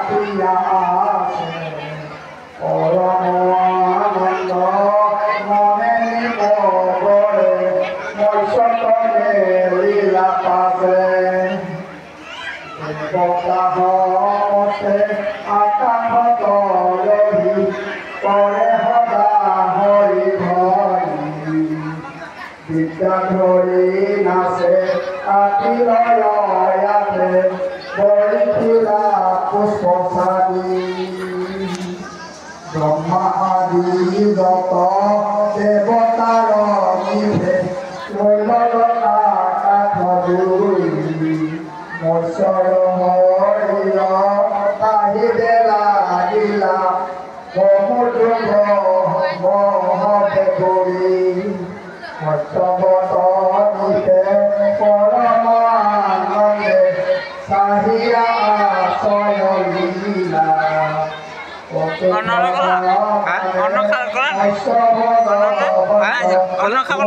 ৰাখিয়া আছে পৰম আনন্দ মনে নিব কৰে মৈশতনে লীলা পাবে দেবতাহতে আকাশ তলহি কৰে সদা হৰি হৰি বিদ্যা ধৰি নাচে আতিলয়াতে বৰিখিলা পুষ্পচাৰী ব্ৰহ্মা আদি যত দেৱতাৰ নিভে লৈলতা কাঠ দুই মৎসৰ হৰিয় তাহিৰে লাগিলা সমুদ্ৰ মহতে কৰি মৎস্যবত নিশে পৰম আনন্দে চাহিয়া আশ্ৰয় লীলা অন্ন খাব